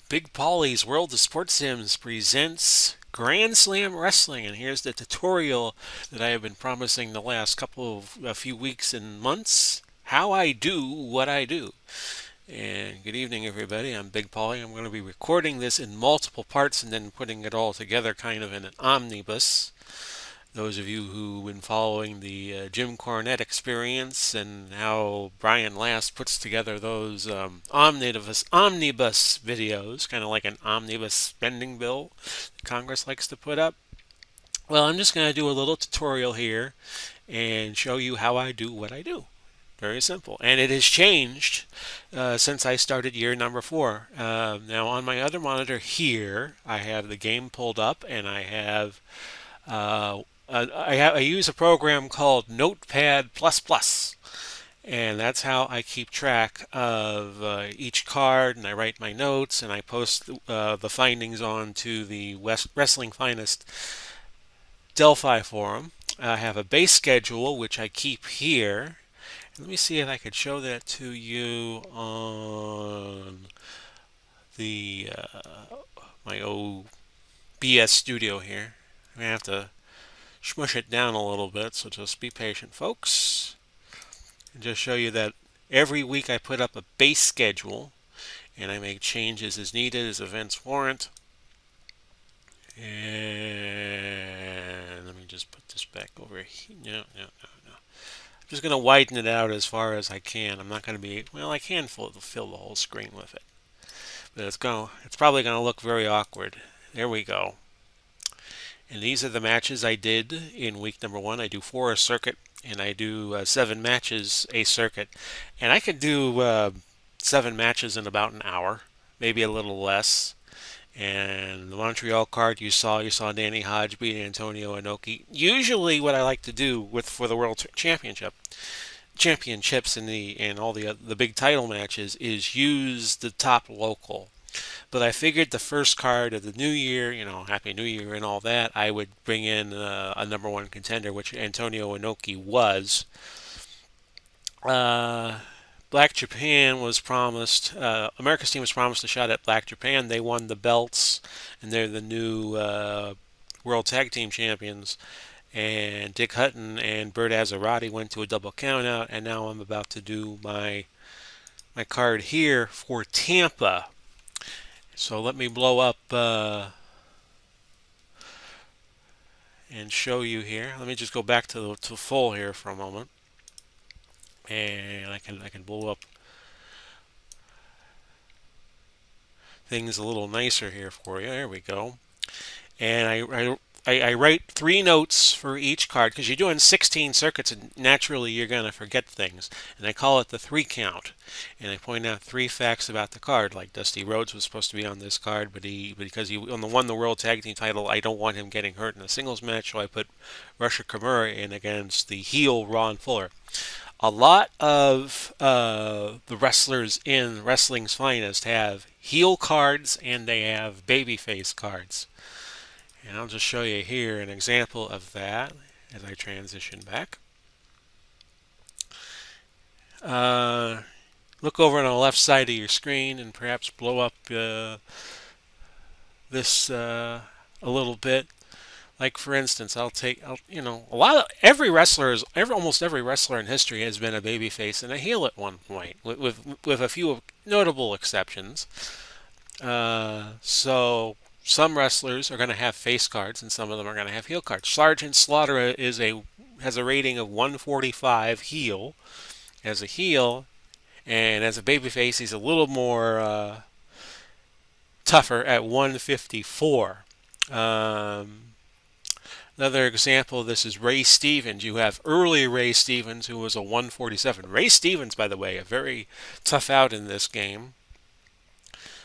Big Polly's World of Sports Sims presents Grand Slam Wrestling, and here's the tutorial that I have been promising the last a few weeks and months. How I do what I do. And good evening, everybody. I'm Big Polly. I'm going to be recording this in multiple parts and then putting it all together kind of in an omnibus. Those of you who've been following the Jim Cornette experience and how Brian Last puts together those omnibus videos, kind of like an omnibus spending bill Congress likes to put up. Well, I'm just going to do a little tutorial here and show you how I do what I do. Very simple. And it has changed since I started year number 4. Now, on my other monitor here, I have the game pulled up and uh, I use a program called Notepad++, and that's how I keep track of each card, and I write my notes, and I post the findings onto the Wrestling Finest Delphi forum. I have a base schedule, which I keep here. Let me see if I could show that to you on the my OBS studio here. I'm going to have to smush it down a little bit, so just be patient, folks. And just show you that every week I put up a base schedule and I make changes as needed as events warrant. And let me just put this back over here. No. I'm just going to widen it out as far as I can. I'm not going to be, well, I can fill the whole screen with it. But it's probably going to look very awkward. There we go. And these are the matches I did in week number 1. I do 4 a circuit, and I do 7 matches a circuit. And I could do 7 matches in about an hour, maybe a little less. And the Montreal card you saw Danny Hodge beat Antonio Inoki. Usually, what I like to do for the World Championships and all the big title matches is use the top local. But I figured the first card of the new year, Happy New Year and all that, I would bring in a number 1 contender, which Antonio Inoki was. Uh, Black Japan was promised, America's team was promised a shot at Black Japan. They won the belts, and they're the new World Tag Team Champions. And Dick Hutton and Bert Azarati went to a double countout, and now I'm about to do my card here for Tampa. So let me blow up and show you here. Let me just go back to full here for a moment, and I can blow up things a little nicer here for you. There we go. And I write 3 notes for each card because you're doing 16 circuits and naturally you're going to forget things. And I call it the 3 count. And I point out 3 facts about the card, like Dusty Rhodes was supposed to be on this card, but because he won the World Tag Team title, I don't want him getting hurt in a singles match, so I put Rusher Kimura in against the heel Ron Fuller. A lot of the wrestlers in Wrestling's Finest have heel cards and they have babyface cards. And I'll just show you here an example of that as I transition back. Look over on the left side of your screen and perhaps blow up this a little bit. Like for instance, almost every wrestler in history has been a babyface and a heel at one point, with a few notable exceptions. So some wrestlers are going to have face cards, and some of them are going to have heel cards. Sergeant Slaughter has a rating of 145 heel as a heel, and as a babyface, he's a little more tougher at 154. Another example of this is Ray Stevens. You have early Ray Stevens, who was a 147. Ray Stevens, by the way, a very tough out in this game.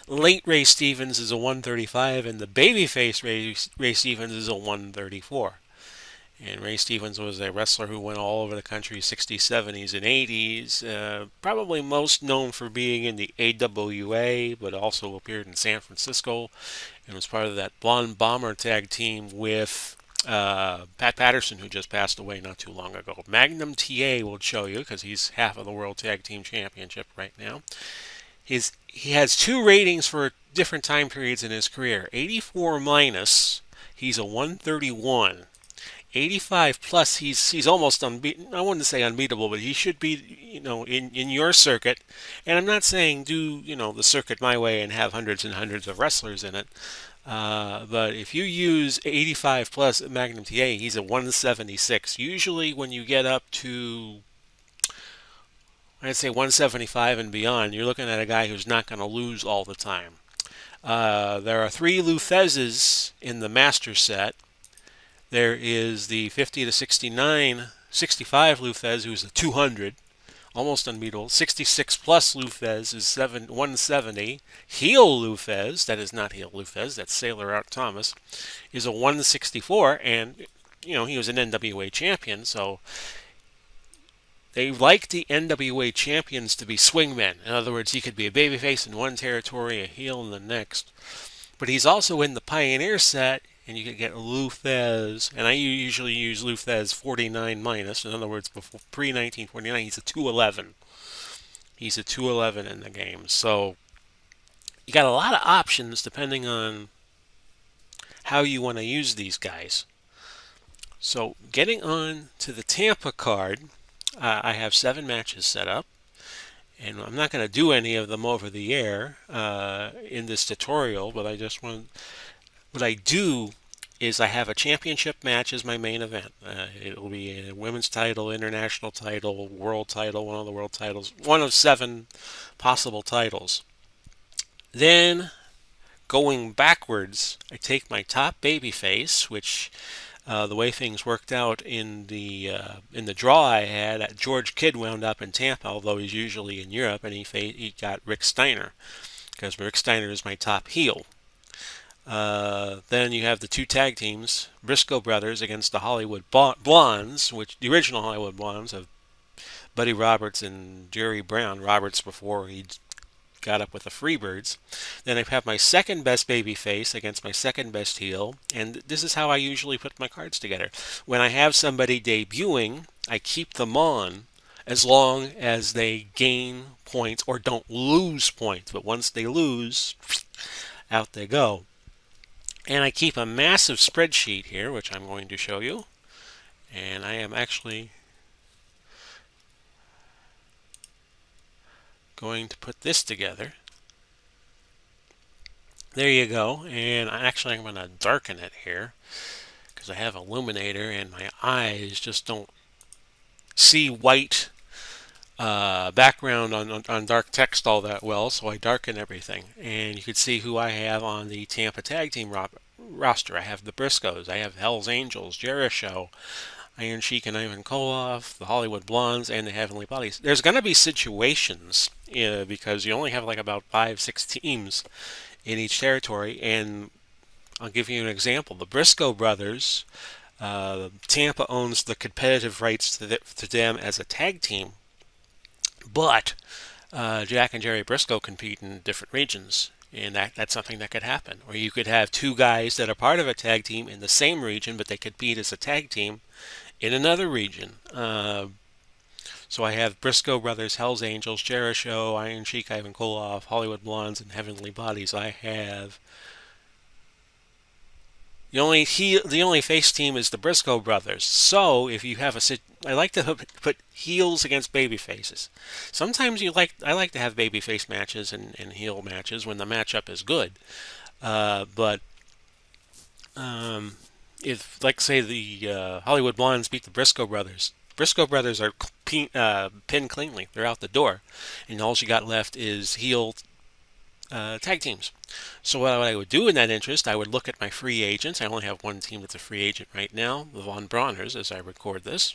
Late Ray Stevens is a 135, and the babyface Ray Stevens is a 134. And Ray Stevens was a wrestler who went all over the country, 60s, 70s, and 80s. Probably most known for being in the AWA, but also appeared in San Francisco and was part of that Blonde Bomber tag team with Pat Patterson, who just passed away not too long ago. Magnum TA will show you, because he's half of the World Tag Team Championship right now. He has two ratings for different time periods in his career. 84 minus, he's a 131. 85 plus, he's almost unbeaten. I wouldn't say unbeatable, but he should be, in your circuit. And I'm not saying do, the circuit my way and have hundreds and hundreds of wrestlers in it. But if you use 85 plus at Magnum TA, he's a 176. Usually when you get up to, I'd say 175 and beyond, you're looking at a guy who's not going to lose all the time. There are three Lufezes in the master set. There is the 50 to 69, 65 Lufez, who's a 200, almost unbeatable. 66 plus Lufez is 170. Heel Lufez, that is not Heel Lufez, that's Sailor Art Thomas, is a 164, and he was an NWA champion, so they like the NWA champions to be swingmen. In other words, he could be a babyface in one territory, a heel in the next. But he's also in the Pioneer set, and you can get Lufez, and I usually use Lufez 49 minus. In other words, before pre-1949, he's a 211. He's a 211 in the game. So you got a lot of options depending on how you want to use these guys. So getting on to the Tampa card, I have 7 matches set up, and I'm not going to do any of them over the air in this tutorial, but what I do is I have a championship match as my main event. It'll be a women's title, international title, world title, one of the world titles, one of 7 possible titles. Then, going backwards, I take my top babyface, which the way things worked out in the draw I had, George Kidd wound up in Tampa, although he's usually in Europe, and he got Rick Steiner, because Rick Steiner is my top heel. Then you have the 2 tag teams, Briscoe Brothers against the Hollywood Blondes, which the original Hollywood Blondes of Buddy Roberts and Jerry Brown. Roberts before he got up with the Freebirds. Then I have my second best baby face against my second best heel, and this is how I usually put my cards together. When I have somebody debuting, I keep them on as long as they gain points or don't lose points. But once they lose, out they go. And I keep a massive spreadsheet here, which I'm going to show you. And I am actually going to put this together. There you go. And I'm going to darken it here because I have Illuminator and my eyes just don't see white background on dark text all that well, so I darken everything. And you can see who I have on the Tampa Tag Team roster. I have the Briscoes, I have Hell's Angels, Jericho, Iron Sheik and Ivan Koloff, the Hollywood Blondes, and the Heavenly Bodies. There's going to be situations because you only have like about 5-6 teams in each territory, and I'll give you an example. The Briscoe brothers, Tampa owns the competitive rights to them as a tag team. But Jack and Jerry Briscoe compete in different regions, and that's something that could happen. Or you could have 2 guys that are part of a tag team in the same region, but they compete as a tag team in another region. So I have Briscoe Brothers, Hell's Angels, Jericho, Iron Sheik, Ivan Koloff, Hollywood Blondes, and Heavenly Bodies. I have the only face team is the Briscoe brothers. So if you have I like to put heels against baby faces. Sometimes I like to have baby face matches and heel matches when the matchup is good. But if, like, say the Hollywood Blondes beat the Briscoe brothers, Briscoe brothers are pinned cleanly. They're out the door, and all you got left is heel tag teams. So what I would do in that interest, I would look at my free agents. I only have one team that's a free agent right now, the Von Brauners, as I record this.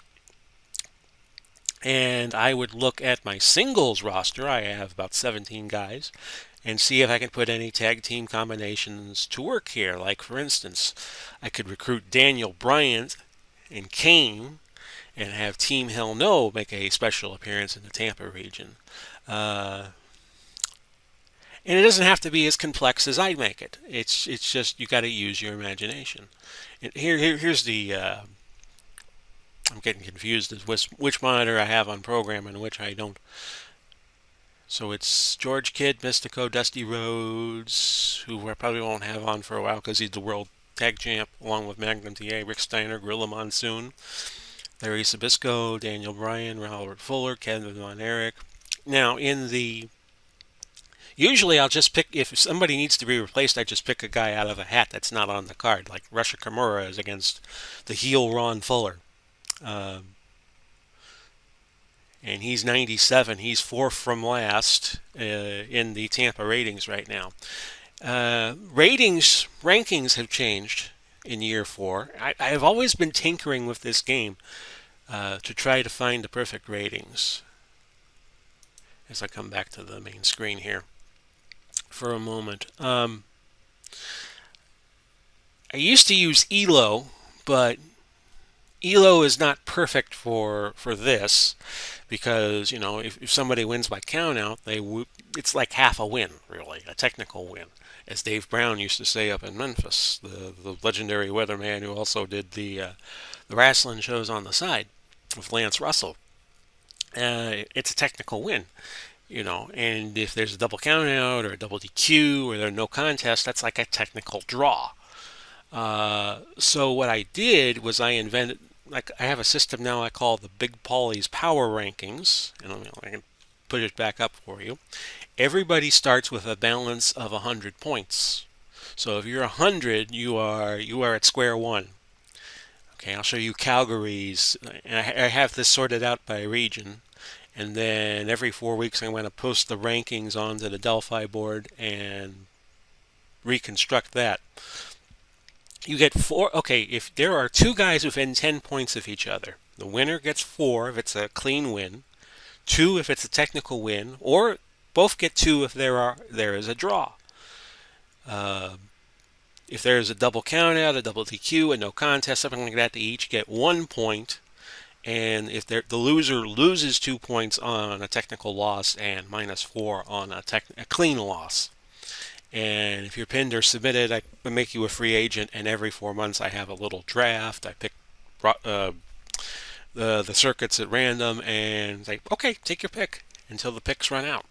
And I would look at my singles roster. I have about 17 guys, and see if I can put any tag team combinations to work here. Like, for instance, I could recruit Daniel Bryant and Kane and have Team Hell No make a special appearance in the Tampa region. And it doesn't have to be as complex as I make it. It's just you got to use your imagination. And here's the I'm getting confused as which monitor I have on program and which I don't. So it's George Kidd, Mystico, Dusty Rhodes, who I probably won't have on for a while because he's the world tag champ, along with Magnum TA, Rick Steiner, Gorilla Monsoon, Larry Sabisco, Daniel Bryan, Robert Fuller, Kevin Von Erich. Now, usually I'll just pick, if somebody needs to be replaced, I just pick a guy out of a hat that's not on the card, like Russia Kimura is against the heel Ron Fuller. Um, and he's 97. He's fourth from last in the Tampa ratings right now. Rankings have changed in year four. I have always been tinkering with this game to try to find the perfect ratings. As I come back to the main screen here for a moment. I used to use ELO, but ELO is not perfect for this because if somebody wins by countout, it's like half a win, really, a technical win, as Dave Brown used to say up in Memphis, the legendary weatherman who also did the wrestling shows on the side with Lance Russell. It's a technical win, and if there's a double countout or a double DQ or there's no contest, that's like a technical draw. So what I did was I invented, like, I have a system now I call the Big Paulie's Power Rankings, and I can put it back up for you. Everybody starts with a balance of 100 points. So if you're 100, you are at square one. Okay, I'll show you Calgary's, and I have this sorted out by region. And then every 4 weeks, I'm going to post the rankings onto the Delphi board and reconstruct that. You get four. Okay, if there are two guys within 10 points of each other, the winner gets 4 if it's a clean win, 2 if it's a technical win, or both get 2 if there is a draw. Uh, if there is a double countout, a double DQ, and no contest, something like that, they each get 1 point. And if the loser loses 2 points on a technical loss and -4 on a clean loss. And if you're pinned or submitted, I make you a free agent. And every 4 months, I have a little draft. I pick the circuits at random and say, okay, take your pick until the picks run out.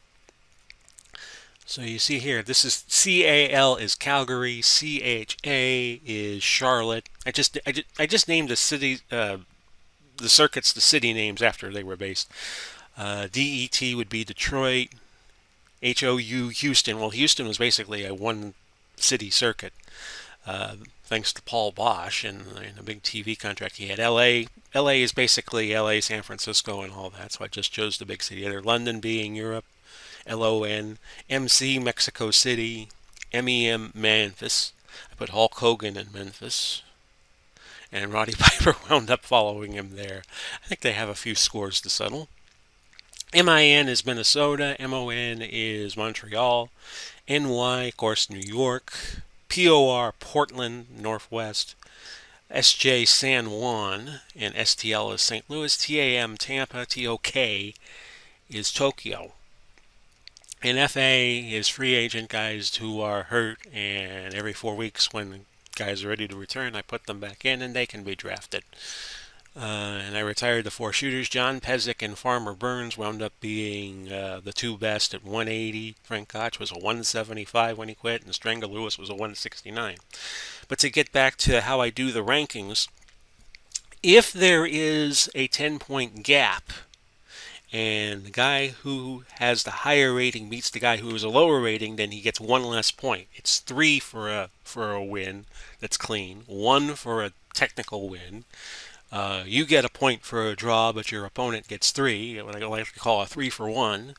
So you see here, this is CAL is Calgary, CHA is Charlotte. I just named the city, the circuits, the city names after they were based. DET would be Detroit. HOU Houston. Well, Houston was basically a one city circuit, thanks to Paul Bosch and a big TV contract he had. LA. LA is basically LA, San Francisco, and all that. So I just chose the big city there. London being Europe. LON. MC Mexico City. MEM Memphis. I put Hulk Hogan in Memphis. And Roddy Piper wound up following him there. I think they have a few scores to settle. MIN is Minnesota, MON is Montreal, NY, of course, New York, POR, Portland, Northwest, SJ, San Juan, and STL is St. Louis, TAM, Tampa, TOK is Tokyo. And FA is free agent guys who are hurt, and every 4 weeks when guys are ready to return, I put them back in and they can be drafted. And I retired the 4 shooters. John Pezic and Farmer Burns wound up being the 2 best at 180. Frank Koch was a 175 when he quit, and Stranger Lewis was a 169. But to get back to how I do the rankings, if there is a 10-point gap and the guy who has the higher rating beats the guy who has a lower rating, then he gets 1 less point. It's 3 for a win that's clean, 1 for a technical win. You get a point for a draw, but your opponent gets 3. What I like to call a 3 for 1.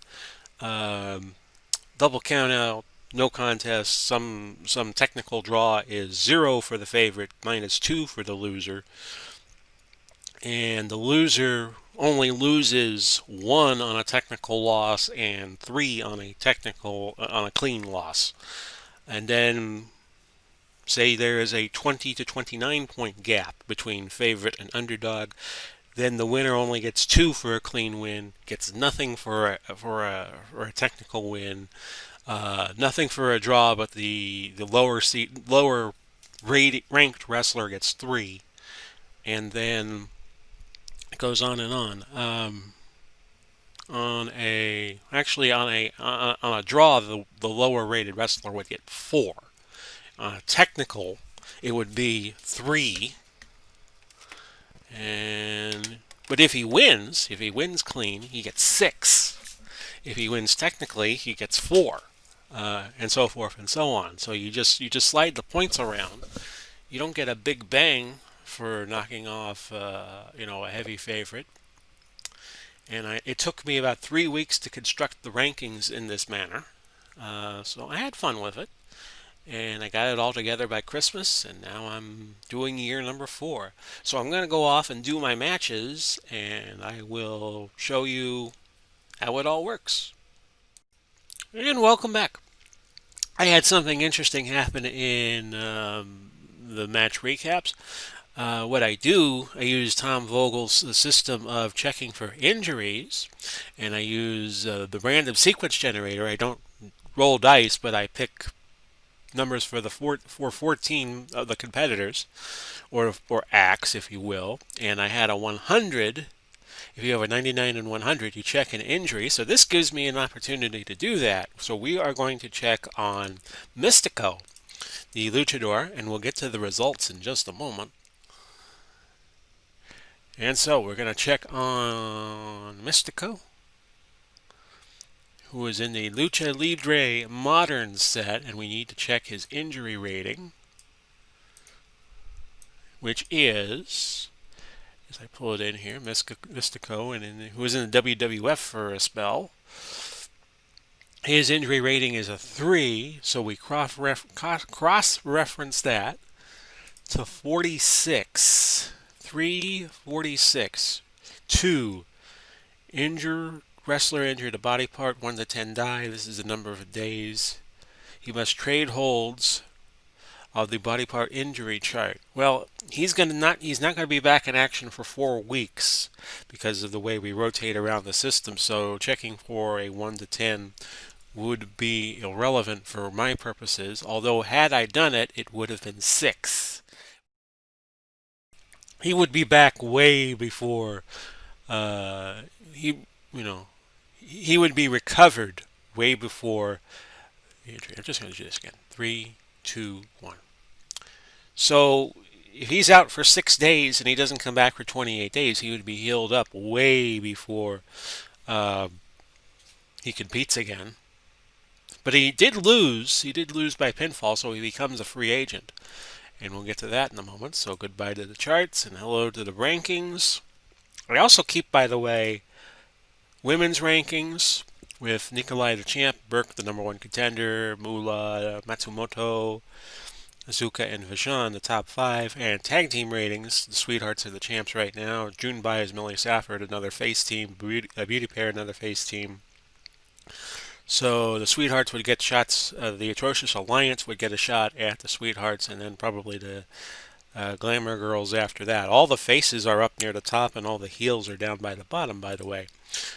Double count out, no contest. Some technical draw is 0 for the favorite, -2 for the loser, and the loser only loses 1 on a technical loss and 3 on a clean loss. And then say there is a 20 to 29 point gap between favorite and underdog, then the winner only gets 2 for a clean win, gets nothing for a technical win, nothing for a draw, but the lower ranked wrestler gets 3, and then it goes on and on. On a actually on a draw, the lower rated wrestler would get 4. On a technical, it would be 3. And but if he wins clean, he gets 6. If he wins technically, he gets 4. And so forth and so on. So you just slide the points around. You don't get a big bang for knocking off a heavy favorite. And it took me about 3 weeks to construct the rankings in this manner. So I had fun with it, and I got it all together by Christmas, and now I'm doing year number 4. So I'm going to go off and do my matches, and I will show you how it all works. And welcome back. I had something interesting happen in the match recaps. What I do, I use Tom Vogel's system of checking for injuries, and I use the random sequence generator. I don't roll dice, but I pick numbers for the for 14 of the competitors, or acts, if you will. And I had a 100. If you have a 99 and 100, you check an injury. So this gives me an opportunity to do that. So we are going to check on Mystico, the luchador, and we'll get to the results in just a moment. And so we're going to check on Mystico, who is in the Lucha Libre Modern set, and we need to check his injury rating, which is, as I pull it in here, Mystico, who was in the WWF for a spell. His injury rating is a 3, so we cross-reference that to 46. 346. 2. Wrestler injured a body part, 1 to 10 die. This is the number of days. He must trade holds of the body part injury chart. Well, he's not going to be back in action for 4 weeks because of the way we rotate around the system. So checking for a 1 to 10 would be irrelevant for my purposes. Although had I done it, it would have been 6. He would be back way before he, he would be recovered way before the injury. I'm just going to do this again. 3, 2, 1. So if he's out for 6 days and he doesn't come back for 28 days, he would be healed up way before he competes again. But he did lose. He did lose by pinfall, so he becomes a free agent. And we'll get to that in a moment. So goodbye to the charts and hello to the rankings. I also keep, by the way, women's rankings with Nikolai the champ, Burke the number 1 contender, Mula, Matsumoto, Azuka, and Vachon the top 5, and tag team ratings. The Sweethearts are the champs right now. Junbai is Millie Safford, another face team. Beauty Pair, another face team. So the Sweethearts would get shots. The Atrocious Alliance would get a shot at the Sweethearts, and then probably the Glamour Girls after that. All the faces are up near the top, and all the heels are down by the bottom, by the way.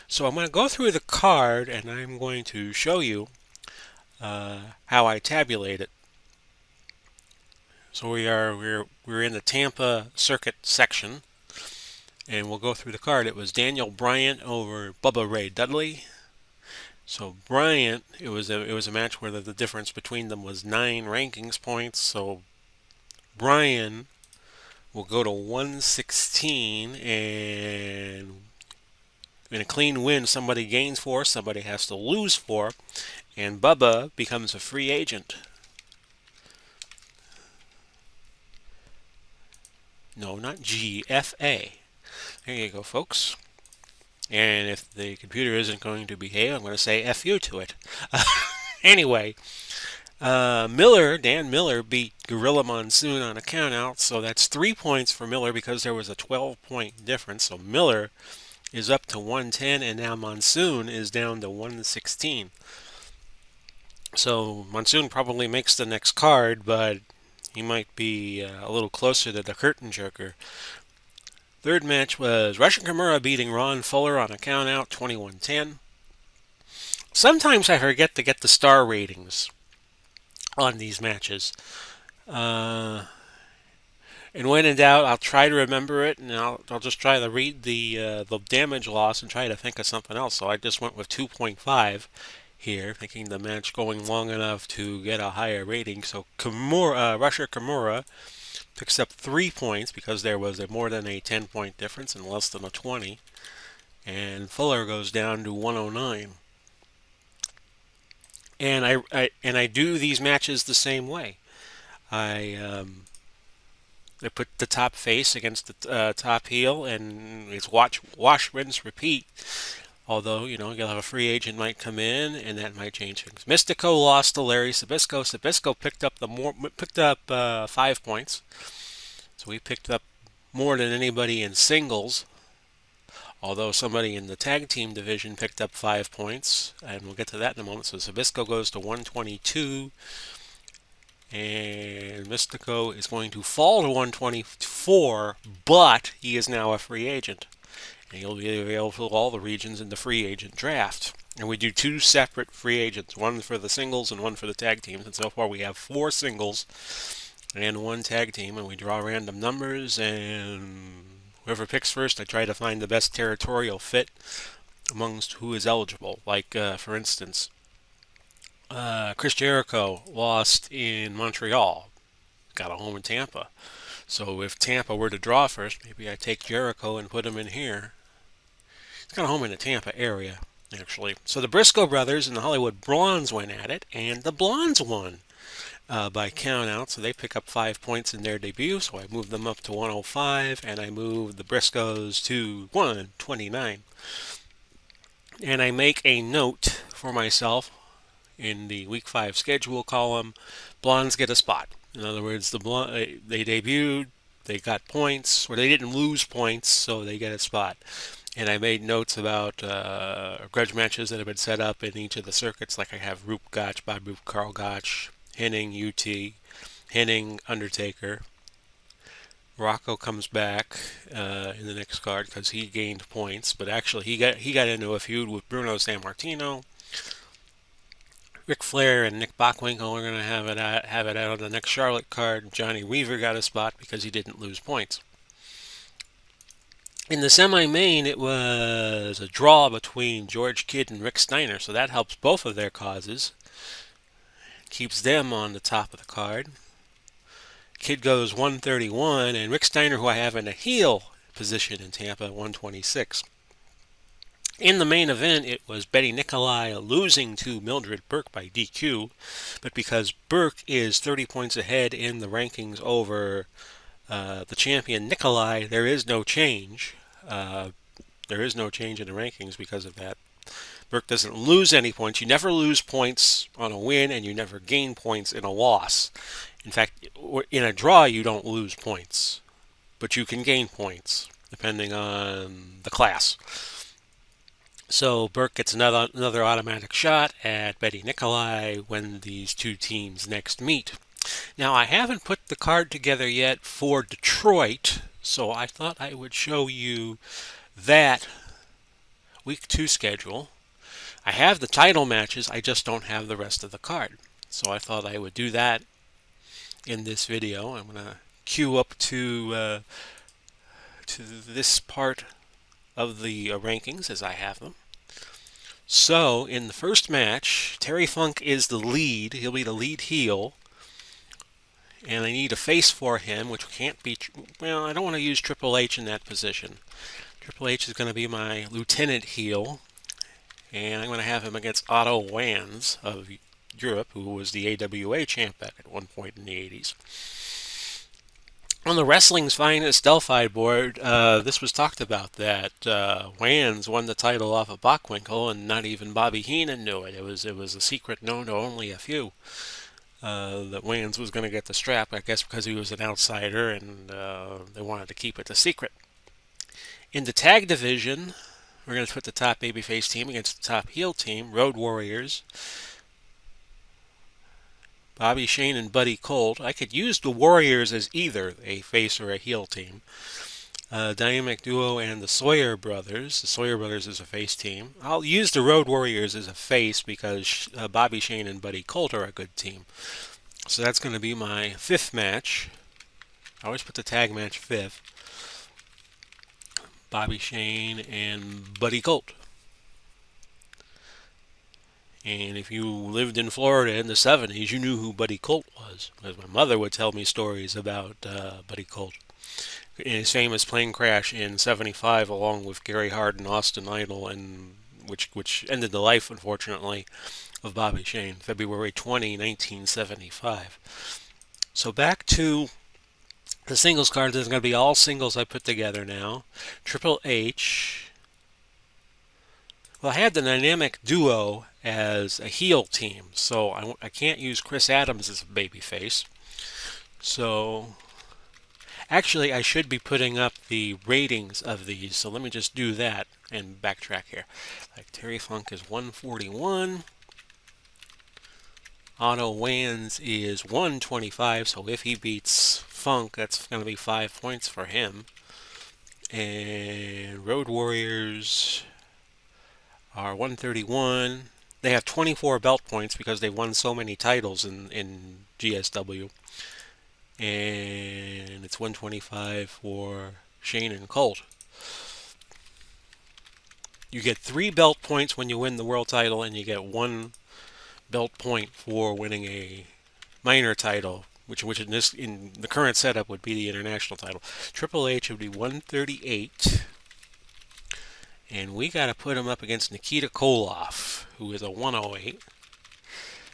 So I'm going to go through the card, and I'm going to show you how I tabulate it. So we're in the Tampa Circuit section, and we'll go through the card. It was Daniel Bryant over Bubba Ray Dudley. So Bryant, it was a match where the difference between them was 9 rankings points. So Bryan will go to 116, and in a clean win, somebody gains 4, somebody has to lose 4, and Bubba becomes a free agent. No, not GFA. There you go, folks. And if the computer isn't going to behave, I'm going to say F you to it. Anyway, Dan Miller beat Gorilla Monsoon on a countout, so that's 3 points for Miller because there was a 12-point difference. So Miller is up to 110, and now Monsoon is down to 116. So Monsoon probably makes the next card, but he might be a little closer to the curtain jerker. Third match was Russian Kimura beating Ron Fuller on a countout, 21-10. Sometimes I forget to get the star ratings on these matches. And And when in doubt, I'll try to remember it, and I'll just try to read the damage loss and try to think of something else. So I just went with 2.5 here, thinking the match going long enough to get a higher rating. So Rusher Kimura picks up 3 points because there was a more than a 10-point difference and less than a 20, and Fuller goes down to 109. And I do these matches the same way. I put the top face against the top heel, and it's wash, rinse, repeat. Although, you'll have a free agent might come in, and that might change things. Mystico lost to Larry Sabisco. Sabisco picked up 5 points, so he picked up more than anybody in singles. Although somebody in the tag team division picked up 5 points, and we'll get to that in a moment. So Sabisco goes to 122. And Mystico is going to fall to 124, but he is now a free agent. And he'll be available to all the regions in the free agent draft. And we do 2 separate free agents, one for the singles and one for the tag teams. And so far we have 4 singles and 1 tag team, and we draw random numbers, and whoever picks first, I try to find the best territorial fit amongst who is eligible. Like, for instance, Chris Jericho lost in Montreal, got a home in Tampa. So if Tampa were to draw first, maybe I take Jericho and put him in here. He's got a home in the Tampa area, actually. So the Briscoe brothers and the Hollywood Blondes went at it, and the Blondes won by count out. So they pick up 5 points in their debut. So I moved them up to 105, and I moved the Briscoes to 129. And I make a note for myself in the Week 5 schedule column. Blondes get a spot. In other words, they debuted, they got points, or they didn't lose points, so they get a spot. And I made notes about grudge matches that have been set up in each of the circuits, like I have Roop Gotch, Bob Roop, Carl Gotch, Henning, UT, Henning, Undertaker. Rocco comes back in the next card because he gained points, but actually he got into a feud with Bruno Sammartino. Ric Flair and Nick Bockwinkel are going to have it out on the next Charlotte card. Johnny Weaver got a spot because he didn't lose points. In the semi-main, it was a draw between George Kidd and Rick Steiner, so that helps both of their causes. Keeps them on the top of the card. Kidd goes 131, and Rick Steiner, who I have in a heel position in Tampa, 126. In the main event, it was Betty Nikolai losing to Mildred Burke by DQ, but because Burke is 30 points ahead in the rankings over the champion Nikolai, there is no change. There is no change in the rankings because of that. Burke doesn't lose any points. You never lose points on a win, and you never gain points in a loss. In fact, in a draw, you don't lose points, but you can gain points depending on the class. So Burke gets another automatic shot at Betty Nikolai when these two teams next meet. Now, I haven't put the card together yet for Detroit, so I thought I would show you that Week 2 schedule. I have the title matches, I just don't have the rest of the card. So I thought I would do that in this video. I'm going to queue up to this part of the rankings as I have them. So, in the first match, Terry Funk is the lead. He'll be the lead heel. And I need a face for him, which can't be... Well, I don't want to use Triple H in that position. Triple H is going to be my lieutenant heel. And I'm going to have him against Otto Wanz of Europe, who was the AWA champ back at one point in the 80s. On the Wrestling's Finest Delphi board, this was talked about, that Wanz won the title off of Bockwinkel, and not even Bobby Heenan knew it. It was a secret known to only a few, that Wanz was going to get the strap, I guess because he was an outsider, and they wanted to keep it a secret. In the tag division, we're going to put the top babyface team against the top heel team, Road Warriors. Bobby Shane and Buddy Colt. I could use the Warriors as either a face or a heel team. Dynamic Duo and the Sawyer Brothers. The Sawyer Brothers is a face team. I'll use the Road Warriors as a face because Bobby Shane and Buddy Colt are a good team. So that's going to be my fifth match. I always put the tag match 5th. Bobby Shane and Buddy Colt. And if you lived in Florida in the 70s, you knew who Buddy Colt was. Because my mother would tell me stories about Buddy Colt. In his famous plane crash in 75 along with Gary Hart and Austin Idol, and which ended the life, unfortunately, of Bobby Shane, February 20, 1975. So back to the singles card. There's going to be all singles I put together now. Triple H. Well, I had the Dynamic Duo as a heel team, so I can't use Chris Adams as a babyface. So actually, I should be putting up the ratings of these, so let me just do that and backtrack here. Like Terry Funk is 141. Otto Wands is 125, so if he beats Funk, that's going to be 5 points for him. And Road Warriors are 131. They have 24 belt points because they've won so many titles in GSW. And it's 125 for Shane and Colt. You get 3 belt points when you win the world title, and you get 1 belt point for winning a minor title, which in the current setup would be the international title. Triple H would be 138, and we got to put him up against Nikita Koloff, who is a 108,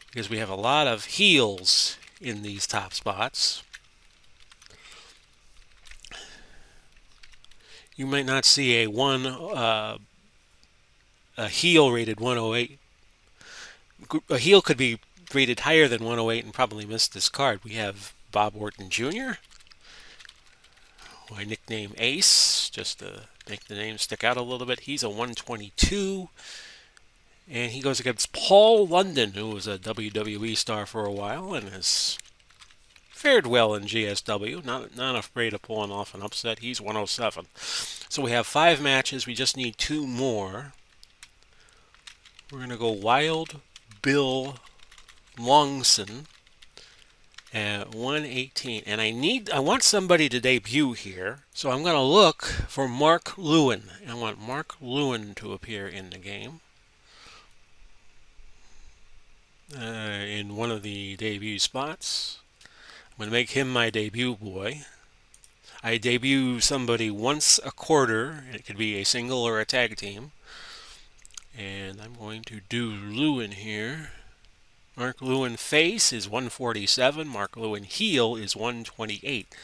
because we have a lot of heels in these top spots. You might not see a heel rated 108. A heel could be rated higher than 108 and probably miss this card. We have Bob Orton Jr., who I nickname Ace, just to make the name stick out a little bit. He's a 122. And he goes against Paul London, who was a WWE star for a while and has fared well in GSW. Not afraid of pulling off an upset. He's 107. So we have 5 matches. We just need 2 more. We're going to go Wild Bill Longson at 118, and I want somebody to debut here, so I'm going to look for Mark Lewin. I want Mark Lewin to appear in the game in one of the debut spots. I'm going to make him my debut boy. I debut somebody once a quarter, and it could be a single or a tag team, and I'm going to do Lewin here. Mark Lewin face is 147. Mark Lewin heel is 128.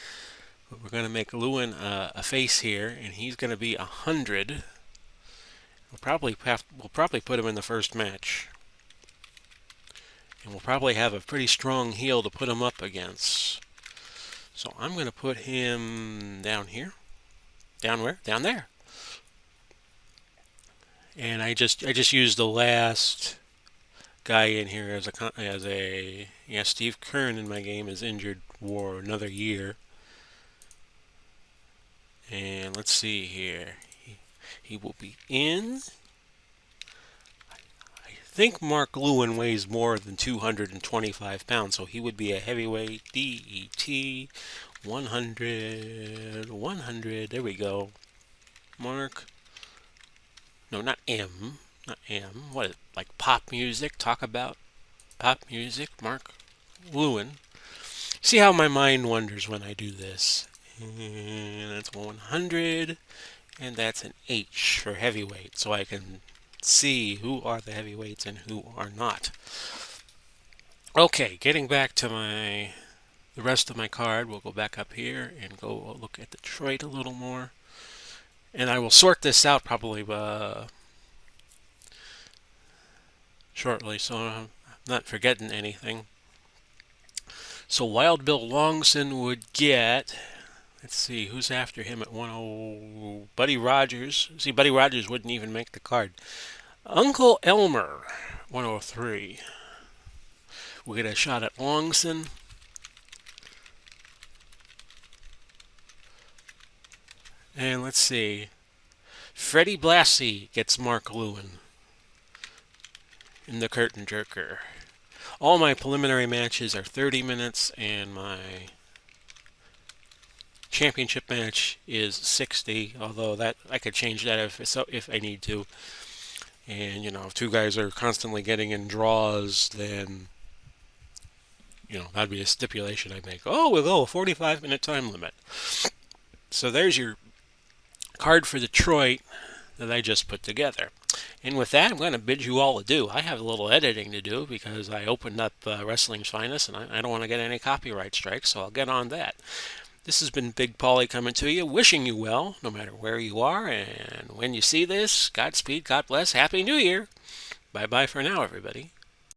But we're going to make Lewin a face here, and he's going to be 100. We'll probably put him in the first match, and we'll probably have a pretty strong heel to put him up against. So I'm going to put him down here. Down where? Down there. And I just used the last guy in here as a Steve Kern in my game is injured for another year. And let's see here. He will be in. I think Mark Lewin weighs more than 225 pounds, so he would be a heavyweight. DET 100. There we go. Mark. No, not M. Not M. What is it? Like pop music? Talk about pop music? Mark Lewin. See how my mind wanders when I do this. And that's 100. And that's an H for heavyweight. So I can see who are the heavyweights and who are not. Okay, getting back to the rest of my card. We'll go back up here and go look at Detroit a little more. And I will sort this out probably shortly, so I'm not forgetting anything. So Wild Bill Longson would get, let's see, who's after him at 10? Buddy Rogers. See, Buddy Rogers wouldn't even make the card. Uncle Elmer, 103. We'll get a shot at Longson. And let's see. Freddie Blassie gets Mark Lewin in the Curtain Jerker. All my preliminary matches are 30 minutes, and my Championship match is 60, although that I could change that if I need to. And if two guys are constantly getting in draws, then that'd be a stipulation I'd make. Oh, we'll go a 45-minute time limit. So there's your card for Detroit that I just put together. And with that, I'm going to bid you all adieu. I have a little editing to do because I opened up Wrestling's Finest, and I don't want to get any copyright strikes, so I'll get on that. This has been Big Paulie coming to you, wishing you well, no matter where you are. And when you see this, Godspeed, God bless, Happy New Year. Bye-bye for now, everybody.